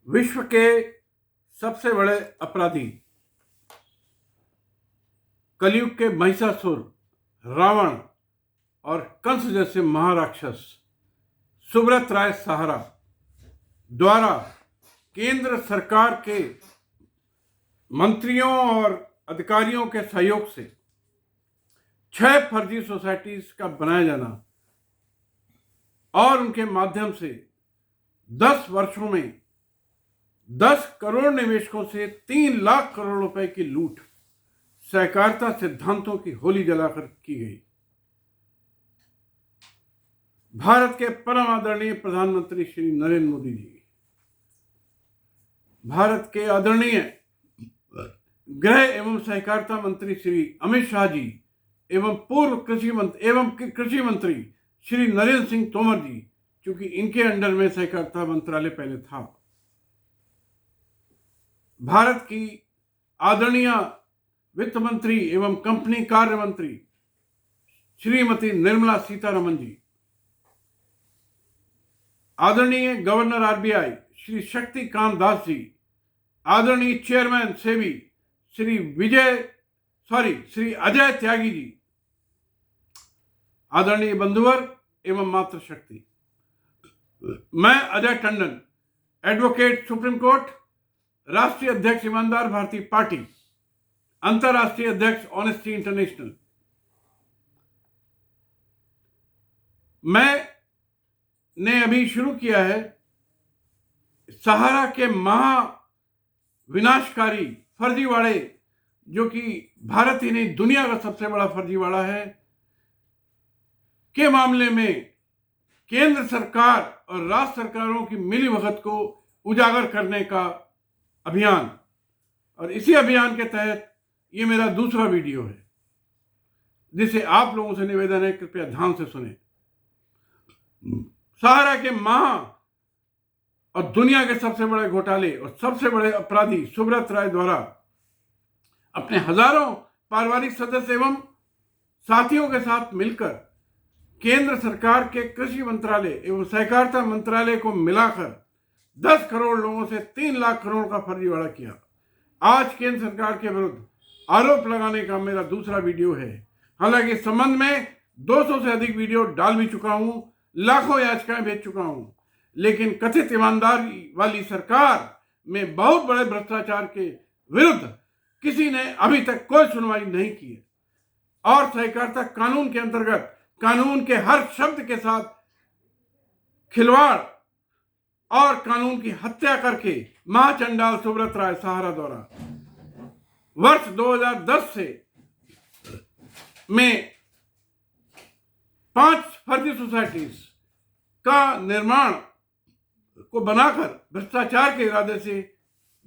विश्व के सबसे बड़े अपराधी, कलयुग के महिषासुर, रावण और कंस जैसे महाराक्षस सुब्रत राय सहारा द्वारा केंद्र सरकार के मंत्रियों और अधिकारियों के सहयोग से 6 फर्जी सोसाइटीज का बनाया जाना और उनके माध्यम से 10 वर्षों में 10 करोड़ निवेशकों से 3 लाख करोड़ रुपए की लूट सहकारिता सिद्धांतों की होली जलाकर की गई। भारत के परम आदरणीय प्रधानमंत्री श्री नरेंद्र मोदी जी, भारत के आदरणीय गृह एवं सहकारिता मंत्री श्री अमित शाह जी एवं पूर्व कृषि मंत्री श्री नरेंद्र सिंह तोमर जी, क्योंकि इनके अंडर में सहकारिता मंत्रालय पहले था, भारत की आदरणीय वित्त मंत्री एवं कंपनी कार्य मंत्री श्रीमती निर्मला सीतारमन जी, आदरणीय गवर्नर आरबीआई श्री शक्तिकांत दास जी, आदरणीय चेयरमैन सेबी श्री अजय त्यागी जी, आदरणीय बंधुवर्ग एवं मातृशक्ति, मैं Ajay Tandon, advocate supreme court, राष्ट्रीय अध्यक्ष ईमानदार भारतीय पार्टी, अंतर्राष्ट्रीय अध्यक्ष ऑनेस्टी इंटरनेशनल, मैंने अभी शुरू किया है सहारा के महा विनाशकारी फर्जीवाड़े, जो कि भारत ही नहीं दुनिया का सबसे बड़ा फर्जीवाड़ा है, के मामले में केंद्र सरकार और राज्य सरकारों की मिलीभगत को उजागर करने का अभियान। और इसी अभियान के तहत ये मेरा दूसरा वीडियो है, जिसे आप लोगों से निवेदन है कृपया ध्यान से सुने। सहारा के महा और दुनिया के सबसे बड़े घोटाले और सबसे बड़े अपराधी सुब्रत राय द्वारा अपने हजारों पारिवारिक सदस्य एवं साथियों के साथ मिलकर केंद्र सरकार के कृषि मंत्रालय एवं सहकारिता मंत्रालय को मिलाकर 10 करोड़ लोगों से 3 लाख करोड़ का फर्जीवाड़ा किया। आज केंद्र सरकार के विरुद्ध आरोप लगाने का मेरा दूसरा वीडियो है। हालांकि इस संबंध में 200 से अधिक वीडियो डाल भी चुका हूं, लाखों याचिकाएं भेज चुका हूं, लेकिन कथित ईमानदारी वाली सरकार में बहुत बड़े भ्रष्टाचार के विरुद्ध किसी ने अभी तक कोई सुनवाई नहीं की है और सहकारिता कानून के अंतर्गत कानून के हर शब्द के साथ खिलवाड़ और कानून की हत्या करके महाचंडाल सुब्रत राय सहारा द्वारा वर्ष 2010 से में 5 फर्जी सोसाइटीज का निर्माण को बनाकर भ्रष्टाचार के इरादे से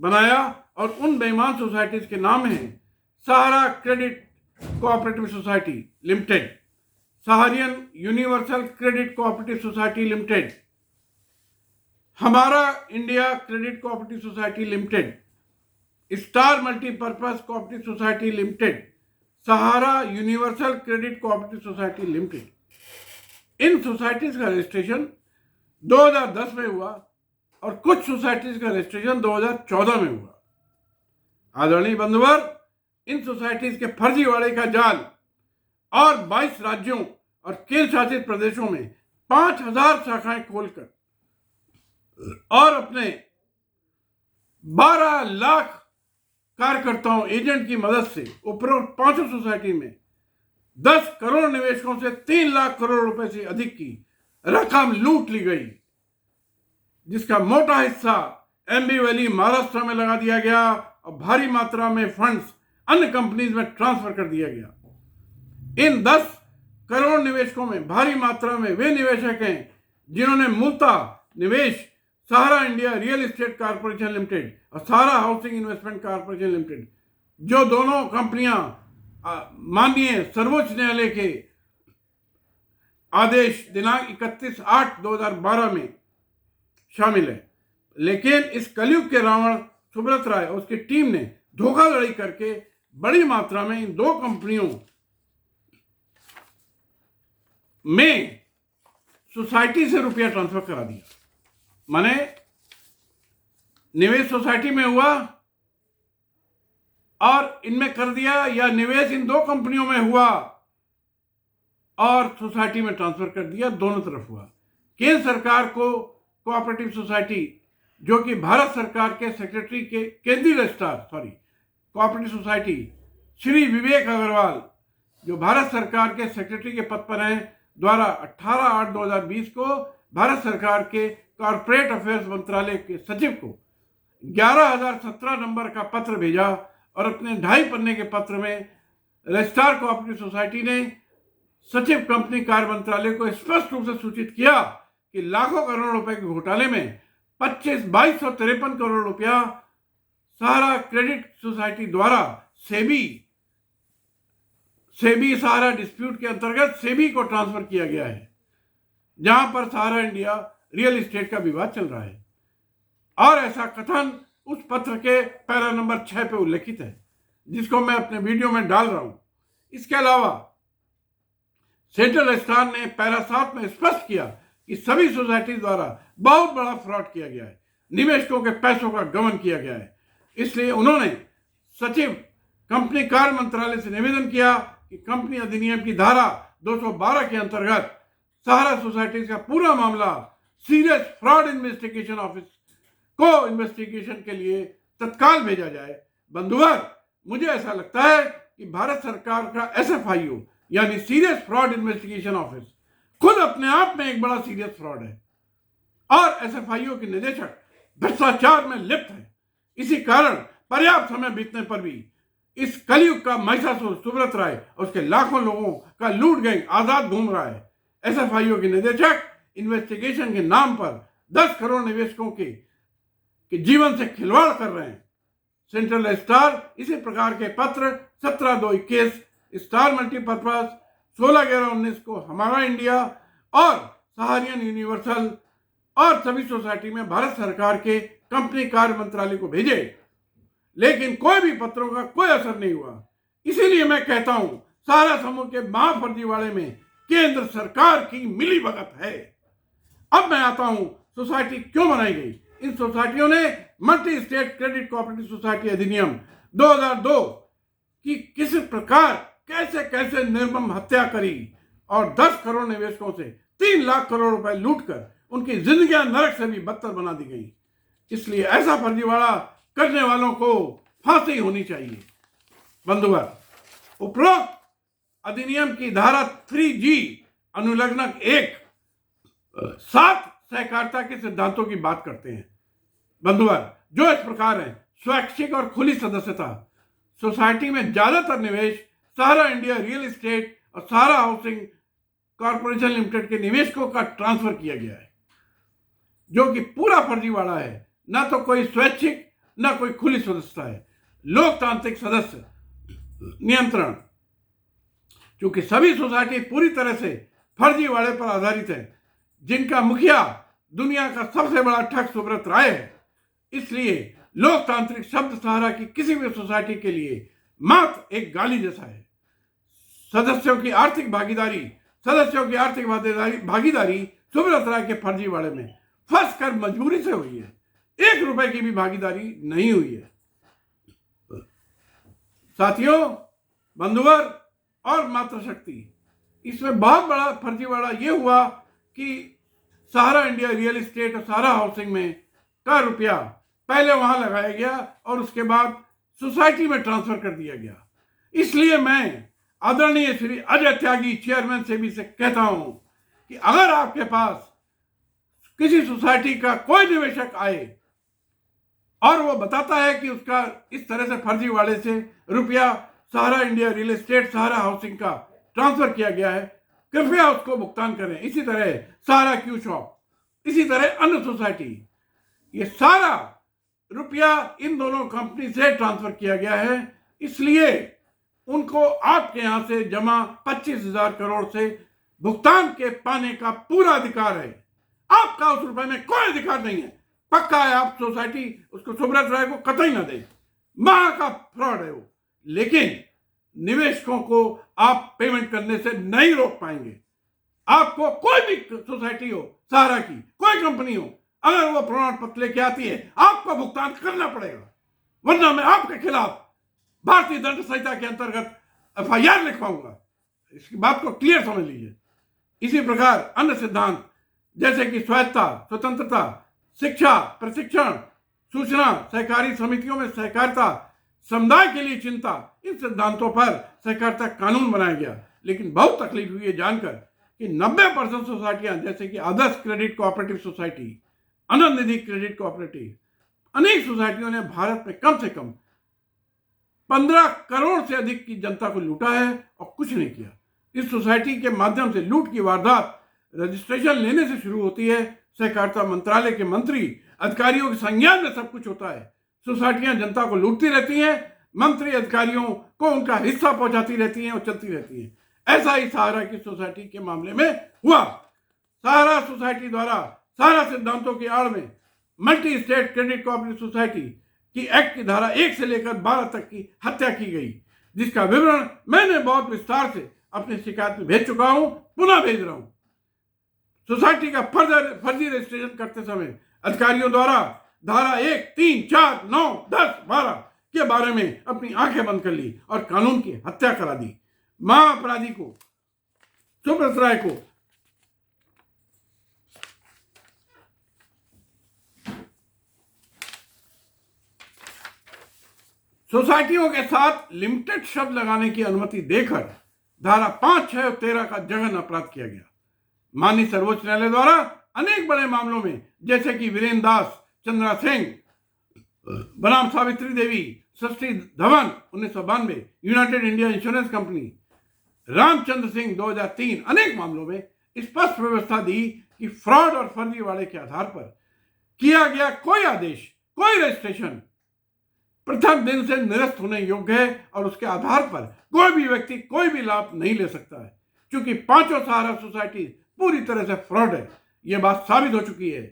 बनाया और उन बेईमान सोसाइटीज के नाम हैं Sahara credit cooperative society limited, Sahariyan universal credit cooperative society limited, हमारा India credit cooperative society limited, star multipurpose cooperative society limited, Sahara universal credit cooperative society limited. इन सोसाइटीज का रजिस्ट्रेशन 2010 में हुआ और कुछ सोसाइटीज का रजिस्ट्रेशन 2014 में हुआ। आदरणीय बंधुवर्ग, इन सोसाइटीज के फर्जीवाड़े का जाल और 22 राज्यों और केंद्र शासित प्रदेशों में 5000 शाखाएं खोलकर और अपने 12 लाख कार्यकर्ताओं एजेंट की मदद से उपरोक्त 5 सोसाइटी में 10 करोड़ निवेशकों से 3 लाख करोड़ रुपए से अधिक की रकम लूट ली गई, जिसका मोटा हिस्सा एमबी वैली महाराष्ट्र में लगा दिया गया और भारी मात्रा में फंड्स अन्य कंपनीज में ट्रांसफर कर दिया गया। इन 10 करोड़ निवेशकों में भारी मात्रा में वे निवेशक हैं जिन्होंने मूलतः निवेश Sahara India real estate corporation limited और Sahara housing investment corporation limited, जो दोनों कंपनियां माननीय सर्वोच्च न्यायालय के आदेश दिनांक 31/8/2012 में शामिल है। लेकिन इस कलयुग के रावण सुब्रत राय और उसकी टीम ने धोखाधड़ी करके बड़ी मात्रा में इन 2 कंपनियों में सोसाइटी से रुपया ट्रांसफर करा दिया। माने निवेश सोसाइटी में हुआ और इनमें कर दिया, या निवेश इन दो कंपनियों में हुआ और सोसाइटी में ट्रांसफर कर दिया, दोनों तरफ हुआ। केंद्र सरकार को कोऑपरेटिव सोसाइटी, जो कि भारत सरकार के सेक्रेटरी के केंद्रीय registrar cooperative society Shri Vivek Agarwal, जो भारत सरकार के सेक्रेटरी के पद पर हैं, द्वारा 18/8/2020 को भारत सरकार के कॉर्पोरेट अफेयर्स मंत्रालय के सचिव को 11,017 नंबर का पत्र भेजा और अपने 2.5 पन्ने के पत्र में रजिस्ट्रार कोऑपरेटिव सोसाइटी ने सचिव कंपनी कार्य मंत्रालय को स्पष्ट रूप से सूचित किया कि लाखों करोड़ रुपए के घोटाले में 2253 करोड़ रुपया सहारा क्रेडिट सोसाइटी द्वारा सेबी सहारा डिस्प्यूट के अंतर्गत सेबी को ट्रांसफर किया गया है, जहां पर सहारा इंडिया रियल एस्टेट का विवाद चल रहा है। और ऐसा कथन उस पत्र के पैरा नंबर 6 पे उल्लेखित है, जिसको मैं अपने वीडियो में डाल रहा हूं। इसके अलावा सेंट्रल रजिस्ट्रार ने पैरा 7 में स्पष्ट किया कि सभी सोसाइटी द्वारा बहुत बड़ा फ्रॉड किया गया है, निवेशकों के पैसों का गबन किया गया है। इसलिए उन्होंने सचिव कंपनी कार्य मंत्रालय से निवेदन किया कि कंपनी अधिनियम की धारा 212 के अंतर्गत सहारा सोसाइटी का पूरा मामला सीरियस फ्रॉड इन्वेस्टिगेशन ऑफिस को इन्वेस्टिगेशन के लिए तत्काल भेजा जाए। बंधुवर, मुझे ऐसा लगता है कि भारत सरकार का SFIO यानी सीरियस फ्रॉड इन्वेस्टिगेशन ऑफिस खुद अपने आप में एक बड़ा सीरियस फ्रॉड है और SFIO के निदेशक भ्रष्टाचार में लिप्त है। इसी कारण पर्याप्त समय बीतने पर भी इस कलयुग का महिषासुर सुब्रत राय और उसके लाखों लोगों का लूट गैंग आजाद घूम रहा है। SFIO के निदेशक इन्वेस्टिगेशन के नाम पर 10 करोड़ निवेशकों के जीवन से खिलवाड़ कर रहे हैं। सेंट्रल रजिस्ट्रार इसी प्रकार के पत्र 17/2/21 स्टार मल्टीपर्पज 16/11/19 को हमारा इंडिया और सहारियन यूनिवर्सल और सभी सोसाइटी में भारत सरकार के कंपनी कार्य मंत्रालय को भेजे, लेकिन कोई भी पत्रों का कोई असर नहीं हुआ। इसीलिए मैं कहता हूं, सहारा समूह के महाफर्जीवाड़े में केंद्र सरकार की मिलीभगत है। अब मैं आता हूं, सोसाइटी क्यों बनाई गई। इन सोसाइटियों ने multi state credit cooperative society अधिनियम 2002 की किस प्रकार कैसे कैसे निर्मम हत्या करी और 10 करोड़ निवेशकों से 3 लाख करोड़ रुपए लूटकर उनकी जिंदगियां नरक से भी बदतर बना दी गई। इसलिए ऐसा फर्जीवाड़ा करने वालों को फांसी होनी चाहिए। बंधुवर, उपरोक्त अधिनियम की धारा 3G अनुलग्नक 1 7 सहकारिता के सिद्धांतों की बात करते हैं। बंधुवर, जो इस प्रकार है: स्वैच्छिक और खुली सदस्यता, सोसाइटी में ज्यादातर निवेश सहारा इंडिया रियल एस्टेट और सहारा हाउसिंग कॉर्पोरेशन लिमिटेड के निवेशकों का ट्रांसफर किया गया है, जो कि पूरा फर्जीवाड़ा है। ना तो कोई स्वैच्छिक ना कोई खुली सदस्यता है। लोकतांत्रिक सदस्य नियंत्रण, क्योंकि सभी सोसाइटी पूरी तरह से फर्जीवाड़े पर आधारित है, जिनका मुखिया दुनिया का सबसे बड़ा ठग सुब्रत राय है। इसलिए लोकतांत्रिक शब्द सहारा की किसी भी सोसाइटी के लिए मात्र एक गाली जैसा है। सदस्यों की आर्थिक भागीदारी सुब्रत राय के फर्जीवाड़े में फंस कर मजबूरी से हुई है। 1 रुपए की भी भागीदारी नहीं हुई है। साथियों, बंधुवर और मातृशक्ति, इसमें बहुत बड़ा फर्जीवाड़ा यह हुआ कि सहारा इंडिया रियल एस्टेट और सहारा हाउसिंग में का रुपया पहले वहां लगाया गया और उसके बाद सोसाइटी में ट्रांसफर कर दिया गया। इसलिए मैं आदरणीय श्री अजय त्यागी चेयरमैन सेबी से कहता हूं कि अगर आपके पास किसी सोसाइटी का कोई निवेशक आए और वो बताता है कि उसका इस तरह से फर्जीवाड़े से रुपया सहारा इंडिया रियल एस्टेट सहारा हाउसिंग का ट्रांसफर किया गया है, कृपया उसको भुगतान करें। इसी तरह सहारा क्यू शॉप, इसी तरह अन्य सोसाइटी, ये सारा रुपया इन दोनों कंपनी से ट्रांसफर किया गया है। इसलिए उनको आपके यहां से जमा 25,000 करोड़ से भुगतान के पाने का पूरा अधिकार है। आपका उस रुपए में कोई अधिकार नहीं है। पक्का है आप सोसाइटी उसको सुब्रत राय को कतई ना दे, महा का फ्रॉड है वो। लेकिन निवेशकों को आप पेमेंट करने से नहीं रोक पाएंगे। आपको कोई भी सोसाइटी हो, सहारा की कोई कंपनी हो, अगर वो प्रमाण पत्र लेके आती है आपको भुगतान करना पड़ेगा, वरना मैं आपके खिलाफ भारतीय दंड संहिता के अंतर्गत FIR लिखवाऊंगा। इसकी बात को क्लियर समझ लीजिए। इसी प्रकार अन्य सिद्धांत जैसे कि स्वायत्तता, स्वतंत्रता, शिक्षा, प्रशिक्षण, सूचना, सहकारी समितियों में सहकारिता, समुदाय के लिए चिंता, इन सिद्धांतों पर सहकारिता कानून बनाया गया। लेकिन बहुत तकलीफ हुई है जानकर कि 90% सोसाइटियां जैसे कि आदर्श क्रेडिट कोऑपरेटिव सोसाइटी, आनंद निधि क्रेडिट कोऑपरेटिव, अनेक सोसाइटियों ने भारत में कम से कम 15 करोड़ से अधिक की जनता को लूटा है और कुछ नहीं किया। इस सोसाइटी के माध्यम से लूट की वारदात रजिस्ट्रेशन लेने से शुरू होती है। सहकारिता मंत्रालय के मंत्री अधिकारियों के संज्ञान में सब कुछ होता है। सोसाइटियां जनता को लूटती रहती हैं, मंत्री अधिकारियों को उनका हिस्सा पहुंचाती रहती हैं और चलती रहती हैं। ऐसा ही सहारा की सोसाइटी के मामले में हुआ। सहारा सोसाइटी द्वारा सहारा सिद्धांतों की आड़ में multi state credit cooperative society की एक्ट की धारा 1 से लेकर 12 तक की हत्या की गई, जिसका विवरण मैंने बहुत विस्तार से अपनी शिकायत में भेज चुका हूं, पुनः भेज रहा हूं। सोसाइटी का फर्जी रजिस्ट्रेशन करते समय अधिकारियों द्वारा धारा 1, 3, 4, 9, 10, 12 के बारे में अपनी आंखें बंद कर ली और कानून की हत्या करा दी। महाअपराधी को, सुब्रत राय को सोसाइटियों के साथ लिमिटेड शब्द लगाने की अनुमति देकर धारा 5, 6 और 13 का जघन्य अपराध किया गया। माननीय सर्वोच्च न्यायालय द्वारा अनेक बड़े मामलों में जैसे कि वीरेंद्र दास, चंद्रा सिंह बनाम Savitri Devi, Srishti Dhawan 1992, united India insurance company, Ramchandra Singh 2003, अनेक मामलों में स्पष्ट व्यवस्था दी कि फ्रॉड और फर्जीवाड़े के आधार पर किया गया कोई आदेश, कोई रजिस्ट्रेशन प्रथम दिन से निरस्त होने योग्य है और उसके आधार पर कोई भी व्यक्ति कोई भी लाभ नहीं ले सकता है। क्योंकि पांचों सहारा सोसाइटी पूरी तरह से फ्रॉड है, यह बात साबित हो चुकी है,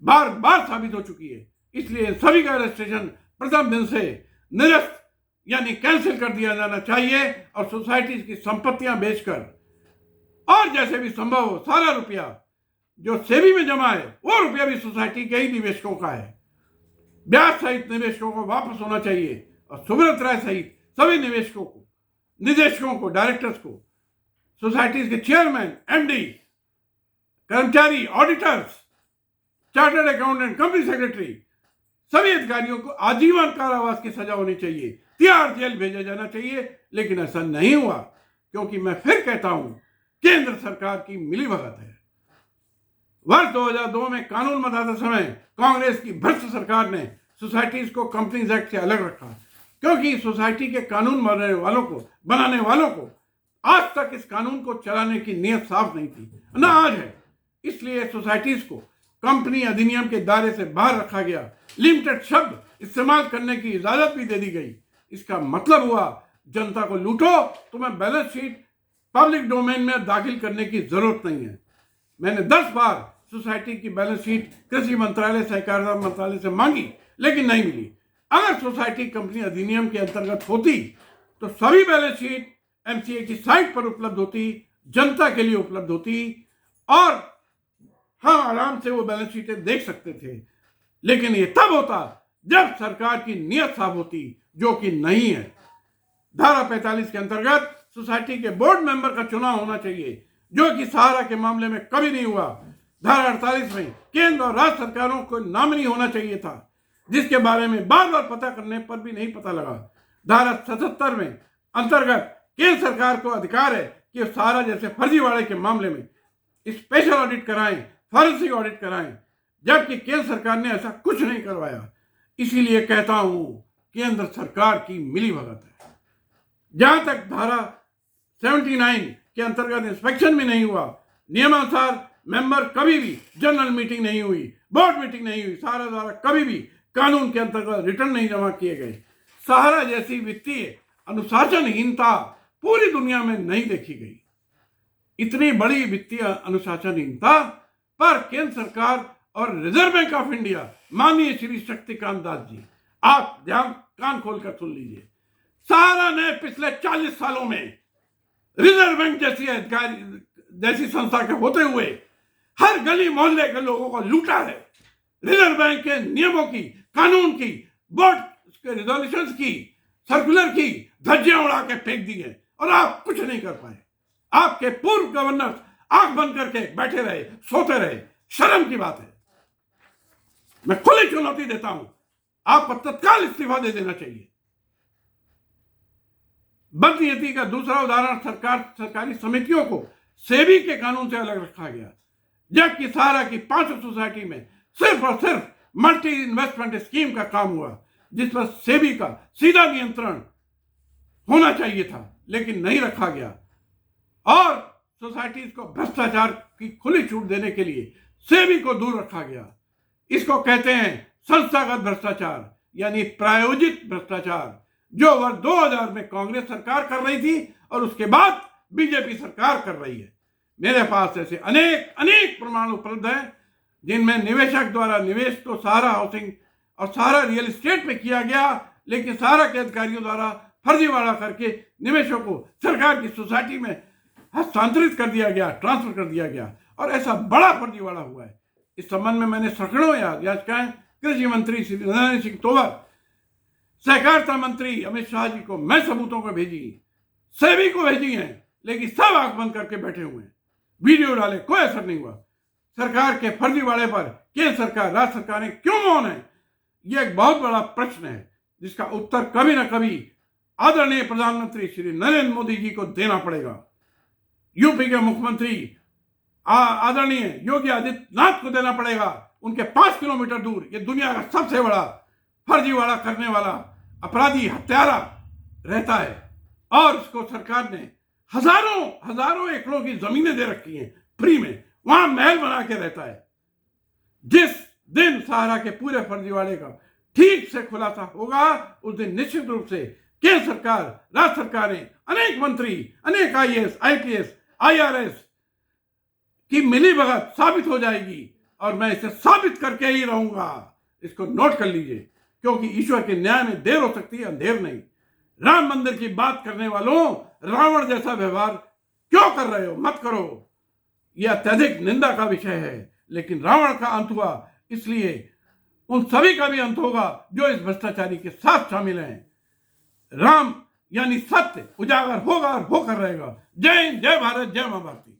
बार बार साबित हो चुकी है। इसलिए सभी का रजिस्ट्रेशन प्रथम दिन से निरस्त यानी कैंसिल कर दिया जाना चाहिए और सोसाइटी की संपत्तियां बेचकर और जैसे भी संभव हो सारा रुपया जो सेबी में जमा है वो रुपया भी सोसाइटी के ही निवेशकों का है, ब्याज सहित निवेशकों को वापस होना चाहिए। और सुब्रत राय सहित सभी निवेशकों को, निदेशकों को, डायरेक्टर्स को, सोसाइटीज के चेयरमैन, MD, कर्मचारी, auditors, chartered accountant, company secretary, सभी अधिकारियों को आजीवन कारावास की सजा होनी चाहिए, तिहाड़ जेल भेजा जाना चाहिए। लेकिन ऐसा नहीं हुआ क्योंकि मैं फिर कहता हूं केंद्र सरकार की मिलीभगत है। वर्ष 2002 में कानून बनाते समय कांग्रेस की भ्रष्ट सरकार ने सोसाइटीज को कंपनीज एक्ट से अलग रखा क्योंकि सोसाइटी के कानून बनाने वालों को आज तक इस कानून को चलाने की नीयत साफ नहीं थी, ना आज है। इसलिए सोसाइटीज को कंपनी अधिनियम के दायरे से बाहर रखा गया, लिमिटेड शब्द इस्तेमाल करने की इजाजत भी दे दी गई। इसका मतलब हुआ जनता को लूटो, तुम्हें बैलेंस शीट पब्लिक डोमेन में दाखिल करने की जरूरत नहीं है। मैंने 10 बार सोसाइटी की बैलेंस शीट कृषि मंत्रालय, सहकारिता मंत्रालय से मांगी लेकिन नहीं मिली। अगर सोसाइटी कंपनी अधिनियम के अंतर्गत होती तो सभी बैलेंस शीट MCA की साइट पर उपलब्ध होती, जनता के लिए उपलब्ध होती और हम आराम से वो बैलेंस शीटें देख सकते थे। लेकिन ये तब होता जब सरकार की नीयत साफ होती, जो कि नहीं है। धारा 45 के अंतर्गत सोसाइटी के बोर्ड मेंबर का चुनाव होना चाहिए, जो कि सहारा के मामले में कभी नहीं हुआ। धारा 48 में केंद्र और राज्य सरकारों को नामिनी होना चाहिए था, जिसके बारे में बार बार पता करने पर भी नहीं पता लगा। धारा 77 में अंतर्गत केंद्र सरकार को अधिकार है कि सहारा जैसे फर्जीवाड़े के मामले में स्पेशल ऑडिट कराएं, फॉरेंसिक ऑडिट कराएं, जबकि केंद्र सरकार ने ऐसा कुछ नहीं करवाया। इसीलिए कहता हूं केंद्र सरकार की मिलीभगत है। जहां तक धारा 79 के अंतर्गत इंस्पेक्शन भी नहीं हुआ, नियमानुसार मेंबर कभी भी जनरल मीटिंग नहीं हुई, बोर्ड मीटिंग नहीं हुई, सहारा द्वारा कभी भी कानून के अंतर्गत रिटर्न नहीं जमा किए गए। सहारा जैसी वित्तीय अनुशासनहीनता पूरी दुनिया में नहीं देखी गई। इतनी बड़ी वित्तीय अनुशासनहीनता पर केंद्र सरकार और रिजर्व बैंक ऑफ इंडिया, माननीय श्री शक्तिकांत दास जी, आप ध्यान कान खोलकर सुन लीजिए। सहारा ने पिछले 40 सालों में रिजर्व बैंक जैसी संस्था के होते हुए हर गली मोहल्ले के लोगों को लूटा है, रिजर्व बैंक के नियमों की, कानून की, बोर्ड के रिजोल्यूशंस की, सर्कुलर की धज्जियां उड़ा के फेंक दी है और आप कुछ नहीं कर पाए। आपके पूर्व गवर्नर आंख बंद करके बैठे रहे, सोते रहे। शर्म की बात है। मैं खुली चुनौती देता हूं, आपको तत्काल इस्तीफा दे देना चाहिए। बदनीयती का दूसरा उदाहरण सरकारी समितियों को सेबी के कानून से अलग रखा गया, जबकि सहारा की 5 सोसाइटी में सिर्फ और सिर्फ मल्टी इन्वेस्टमेंट स्कीम का काम हुआ, जिस पर सेबी का सीधा नियंत्रण होना चाहिए था, लेकिन नहीं रखा गया। और सोसाइटीज को भ्रष्टाचार की खुली छूट देने के लिए सेबी को दूर रखा गया। इसको कहते हैं संस्थागत भ्रष्टाचार, यानी प्रायोजित भ्रष्टाचार, जो वर्ष 2000 में कांग्रेस सरकार कर रही थी और उसके बाद बीजेपी सरकार कर रही है। मेरे पास ऐसे अनेक अनेक प्रमाण उपलब्ध हैं, जिनमें निवेशक द्वारा निवेश तो सहारा हाउसिंग और सहारा रियल एस्टेट में किया गया, लेकिन सहारा के अधिकारियों द्वारा फर्जीवाड़ा करके निवेशों को सरकार की सोसाइटी में हस्तांतरित कर दिया गया, ट्रांसफर कर दिया गया, और ऐसा बड़ा फर्जीवाड़ा हुआ है। इस संबंध में मैंने सैकड़ों याचिकाएं कृषि मंत्री श्री नरेंद्र सिंह तोमर, सहकारिता मंत्री अमित शाह जी को मैं सबूतों को भेजी, सेबी को भेजी हैं, लेकिन सब आंख बंद करके बैठे हुए हैं। वीडियो डाले, कोई असर नहीं हुआ। सरकार के फर्जीवाड़े पर केंद्र सरकार, राज्य सरकारें क्यों मौन है? यह एक बहुत बड़ा प्रश्न है, जिसका उत्तर कभी ना कभी आदरणीय प्रधानमंत्री श्री नरेंद्र मोदी जी को देना पड़ेगा। यूपी के मुख्यमंत्री आदरणीय योगी आदित्यनाथ को देना पड़ेगा। उनके 5 किलोमीटर दूर ये दुनिया का सबसे बड़ा फर्जीवाड़ा करने वाला अपराधी, हत्यारा रहता है, और उसको सरकार ने हजारों एकड़ों की जमीनें दे रखी हैं फ्री में, वहां महल बना के रहता है। जिस दिन सहारा के पूरे फर्जीवाड़े का ठीक से खुलासा होगा, उस दिन निश्चित रूप से केंद्र सरकार, राज्य सरकारें, अनेक मंत्री, अनेक IAS, IPS, IRS की मिलीभगत साबित हो जाएगी, और मैं इसे साबित करके ही रहूंगा। इसको नोट कर लीजिए, क्योंकि ईश्वर के न्याय में देर हो सकती है, अंधेर नहीं। राम मंदिर की बात करने वालों, रावण जैसा व्यवहार क्यों कर रहे हो? मत करो। यह अत्यधिक निंदा का विषय है, लेकिन रावण का अंत हुआ, इसलिए उन सभी का भी अंत होगा जो इस भ्रष्टाचारी के साथ शामिल हैं। राम यानी सत्य उजागर होगा और होकर रहेगा। जय हिंद, जय भारत, जय मां भारती।